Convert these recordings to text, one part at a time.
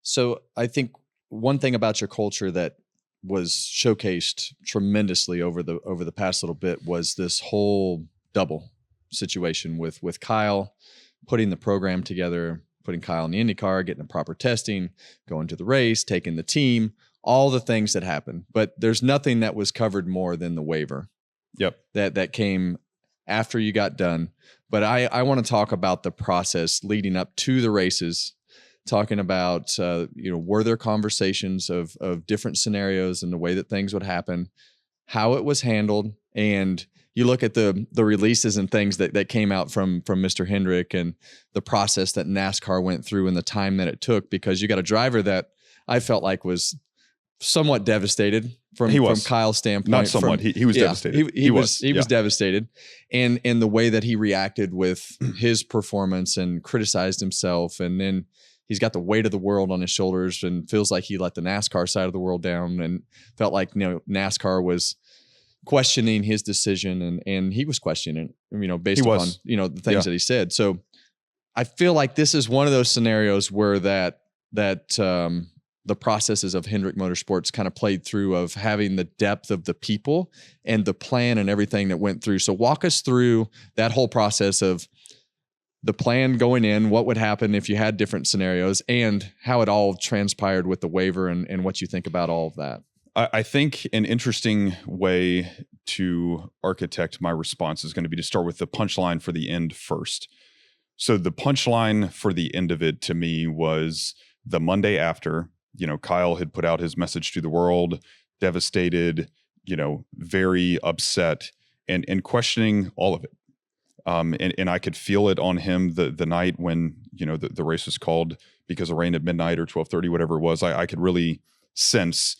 So I think one thing about your culture that was showcased tremendously over the past little bit was this whole double situation with Kyle putting the program together, putting Kyle in the IndyCar, getting the proper testing, going to the race, taking the team, all the things that happened. But there's nothing that was covered more than the waiver. Yep. That came after you got done. But I want to talk about the process leading up to the races, talking about, were there conversations of different scenarios and the way that things would happen, how it was handled. And you look at the releases and things that came out from Mr. Hendrick and the process that NASCAR went through and the time that it took, because you got a driver that I felt like was somewhat devastated from Kyle's standpoint. Not somewhat. He was devastated. He was devastated. And the way that he reacted with his performance and criticized himself. And then he's got the weight of the world on his shoulders and feels like he let the NASCAR side of the world down and felt like, NASCAR was questioning his decision and he was questioning, based upon, the things that he said. So I feel like this is one of those scenarios where the processes of Hendrick Motorsports kind of played through, of having the depth of the people and the plan and everything that went through. So walk us through that whole process of the plan going in, what would happen if you had different scenarios, and how it all transpired with the waiver and what you think about all of that. I think an interesting way to architect my response is going to be to start with the punchline for the end first. So the punchline for the end of it to me was the Monday after. Kyle had put out his message to the world, devastated, very upset and questioning all of it. And I could feel it on him the night when, the race was called because of rain at midnight or 12:30, whatever it was. I could really sense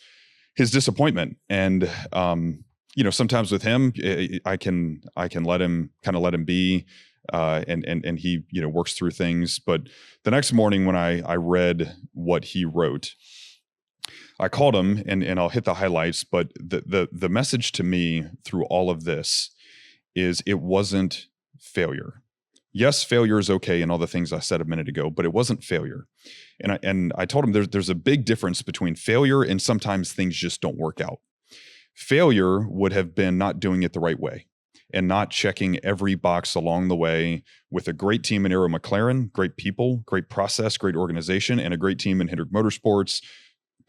his disappointment. And, sometimes with him, I can let him be, and he, works through things. But the next morning when I read what he wrote, I called him and I'll hit the highlights, but the message to me through all of this is it wasn't failure. Yes, failure is okay and all the things I said a minute ago, but it wasn't failure. And I told him there's a big difference between failure and sometimes things just don't work out. Failure would have been not doing it the right way and not checking every box along the way with a great team in Aero McLaren, great people, great process, great organization, and a great team in Hendrick Motorsports,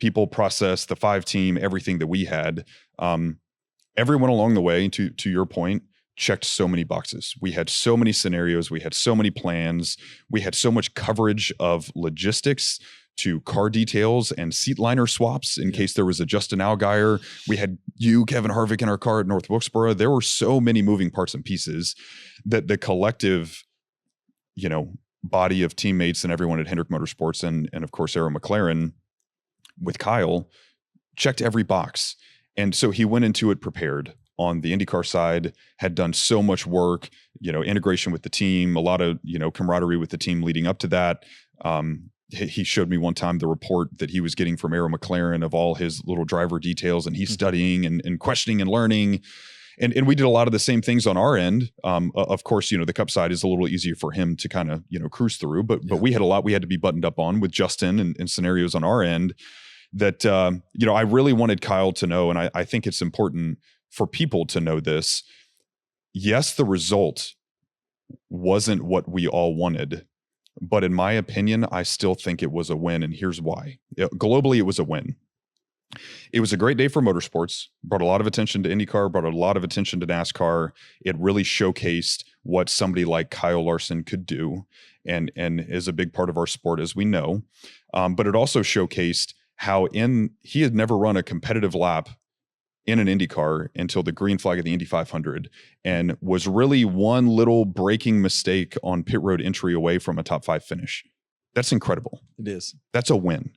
people, process, the 5 team, everything that we had. Everyone along the way, to your point, checked so many boxes. We had so many scenarios. We had so many plans. We had so much coverage of logistics to car details and seat liner swaps in case there was a Justin Allgaier. We had Kevin Harvick in our car at North Wilkesboro. There were so many moving parts and pieces that the collective, body of teammates and everyone at Hendrick Motorsports and of course, Aero McLaren with Kyle checked every box. And so he went into it prepared. On the IndyCar side, had done so much work, integration with the team, a lot of, camaraderie with the team leading up to that. He showed me one time the report that he was getting from Aero McLaren of all his little driver details, and he's studying and questioning and learning. And we did a lot of the same things on our end. Of course, the Cup side is a little easier for him to kind of, cruise through, but we had a lot we had to be buttoned up on with Justin and scenarios on our end that, I really wanted Kyle to know. And I think it's important for people to know this. Yes, the result wasn't what we all wanted, but in my opinion, I still think it was a win. And here's why. Globally, it was a win. It was a great day for motorsports, brought a lot of attention to IndyCar, brought a lot of attention to NASCAR. It really showcased what somebody like Kyle Larson could do and is a big part of our sport, as we know. But it also showcased how he had never run a competitive lap in an IndyCar until the green flag of the Indy 500 and was really one little braking mistake on pit road entry away from a top 5 finish. That's incredible. It is. That's a win.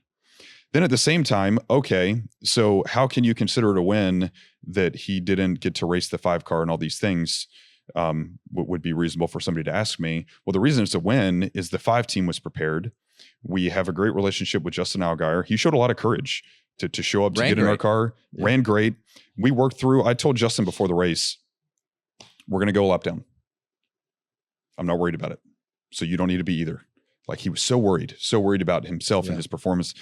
Then at the same time, okay, so how can you consider it a win that he didn't get to race the 5 car and all these things? Would be reasonable for somebody to ask me. Well, the reason it's a win is the 5 team was prepared. We have a great relationship with Justin Allgaier. He showed a lot of courage to show up, to get in our car, ran great. We worked through, I told Justin before the race, we're going to go a lap down. I'm not worried about it. So you don't need to be either. Like he was so worried about himself and his performance.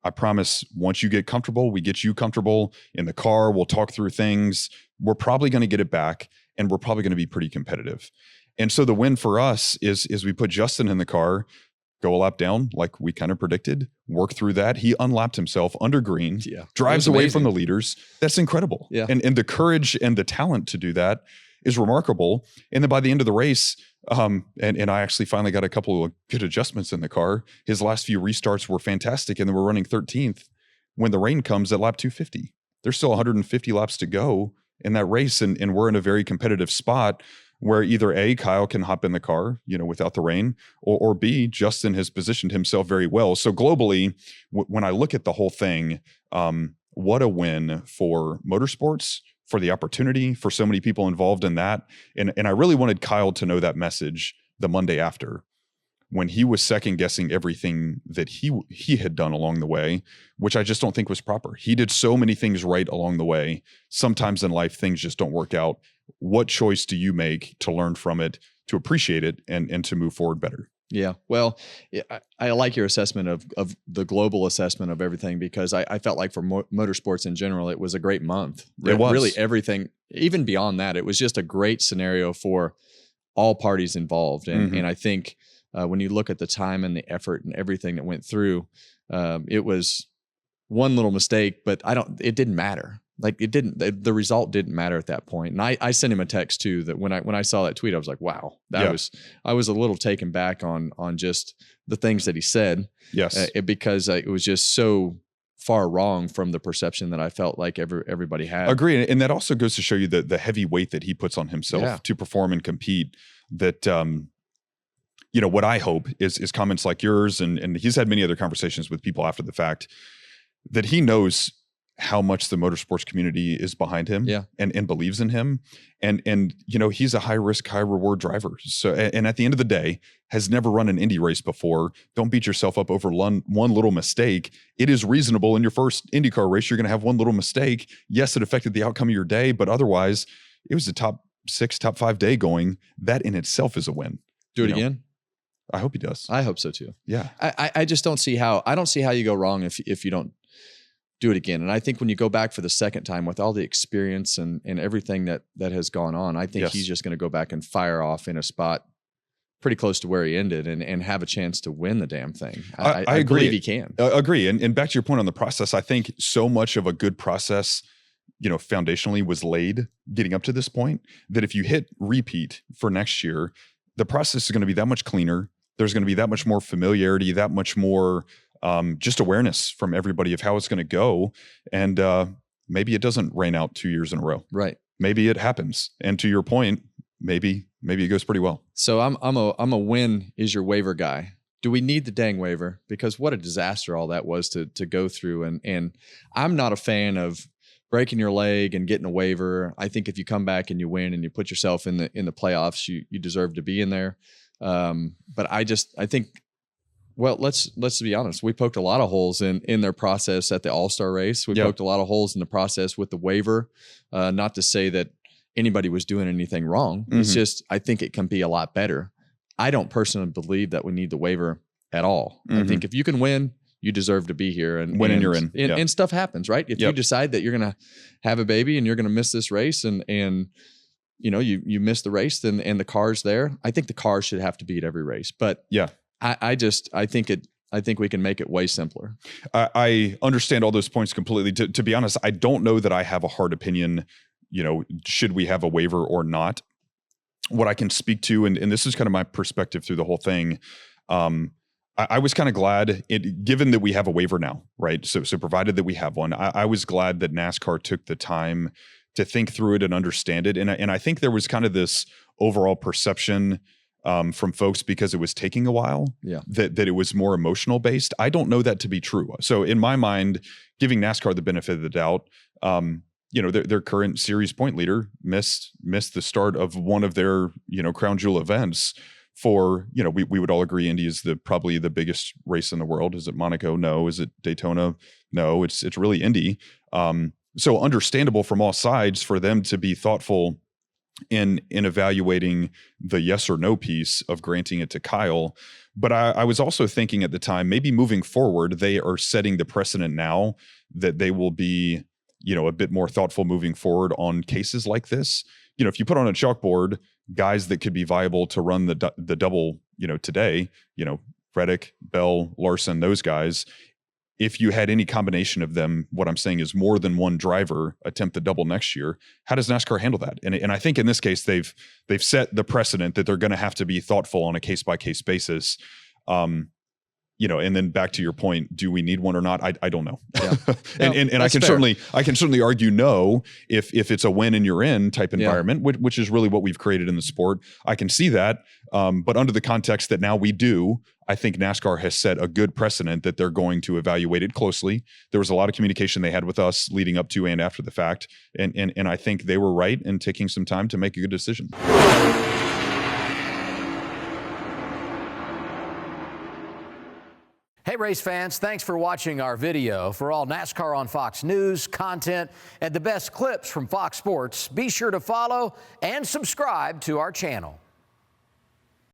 I promise once you get comfortable, we get you comfortable in the car. We'll talk through things. We're probably going to get it back and we're probably going to be pretty competitive. And so the win for us is we put Justin in the car, go a lap down like we kind of predicted, work through that. He unlapped himself under green, drives away from the leaders. That's incredible. Yeah. And the courage and the talent to do that is remarkable. And then by the end of the race, and I actually finally got a couple of good adjustments in the car. His last few restarts were fantastic, and then we're running 13th when the rain comes at lap 250. There's still 150 laps to go in that race, and we're in a very competitive spot where either A, Kyle can hop in the car, without the rain, or B, Justin has positioned himself very well. So globally, when I look at the whole thing, what a win for motorsports, for the opportunity, for so many people involved in that. And I really wanted Kyle to know that message the Monday after, when he was second guessing everything that he had done along the way, which I just don't think was proper. He did so many things right along the way. Sometimes in life, things just don't work out. What choice do you make to learn from it, to appreciate it, and to move forward better? Yeah. Well, I like your assessment of the global assessment of everything, because I felt like for motorsports in general, it was a great month. It was. Really everything, even beyond that, it was just a great scenario for all parties involved. And I think when you look at the time and the effort and everything that went through, it was one little mistake, but it didn't matter. Like the result didn't matter at that point. And I sent him a text too, that when I saw that tweet, I was like, wow, I was a little taken back on just the things that he said. Yes. Because it was just so far wrong from the perception that I felt like everybody had. Agree. And that also goes to show you the heavy weight that he puts on himself to perform and compete. That, what I hope is comments like yours, and he's had many other conversations with people after the fact, that he knows how much the motorsports community is behind him and believes in him. And he's a high risk, high reward driver. So, and at the end of the day, has never run an Indy race before. Don't beat yourself up over one little mistake. It is reasonable in your first IndyCar race, you're going to have one little mistake. Yes, it affected the outcome of your day, but otherwise it was a top 6, top 5 day going. That in itself is a win. Do it again. I hope he does. I hope so too. Yeah. I just don't see how you go wrong if you don't do it again. And I think when you go back for the second time with all the experience and everything that has gone on, I think he's just going to go back and fire off in a spot pretty close to where he ended and have a chance to win the damn thing. I agree. Believe he can. Agree. And back to your point on the process, I think so much of a good process, foundationally was laid getting up to this point, that if you hit repeat for next year, the process is going to be that much cleaner. There's going to be that much more familiarity, that much more just awareness from everybody of how it's going to go. And maybe it doesn't rain out 2 years in a row. Right. Maybe it happens. And to your point, maybe it goes pretty well. So I'm a win is your waiver guy. Do we need the dang waiver? Because what a disaster all that was to go through. And I'm not a fan of breaking your leg and getting a waiver. I think if you come back and you win and you put yourself in the playoffs, you deserve to be in there. But I think, well, let's be honest. We poked a lot of holes in their process at the All-Star race. We poked a lot of holes in the process with the waiver. Not to say that anybody was doing anything wrong. It's just, I think it can be a lot better. I don't personally believe that we need the waiver at all. I think if you can win, you deserve to be here. And you're in. And stuff happens, right? If you decide that you're going to have a baby and you're going to miss this race and you miss the race, then and the car's there, I think the car should have to beat every race. But I think we can make it way simpler. I understand all those points completely. To be honest, I don't know that I have a hard opinion, should we have a waiver or not. What I can speak to, and this is kind of my perspective through the whole thing, I was kind of glad, given that we have a waiver now, right? So provided that we have one, I was glad that NASCAR took the time to think through it and understand it. And I think there was kind of this overall perception from folks, because it was taking a while, that it was more emotional based. I don't know that to be true. So in my mind, giving NASCAR the benefit of the doubt, their current series point leader missed the start of one of their, crown jewel events for, we would all agree Indy is probably the biggest race in the world. Is it Monaco? No. Is it Daytona? No, it's really Indy. So understandable from all sides for them to be thoughtful in evaluating the yes or no piece of granting it to Kyle. But I was also thinking at the time, maybe moving forward, they are setting the precedent now that they will be, a bit more thoughtful moving forward on cases like this. If you put on a chalkboard guys that could be viable to run the double, today, Reddick, Bell, Larson, those guys, if you had any combination of them, what I'm saying is more than one driver attempt the double next year, how does NASCAR handle that? And I think in this case, they've set the precedent that they're going to have to be thoughtful on a case-by-case basis. And then back to your point, do we need one or not? I don't know. Yeah. and I can certainly argue no if it's a win and you're in type environment, which is really what we've created in the sport. I can see that. But under the context that now we do, I think NASCAR has set a good precedent that they're going to evaluate it closely. There was a lot of communication they had with us leading up to and after the fact. And I think they were right in taking some time to make a good decision. Hey race fans, thanks for watching our video. For all NASCAR on Fox News content and the best clips from Fox Sports, be sure to follow and subscribe to our channel.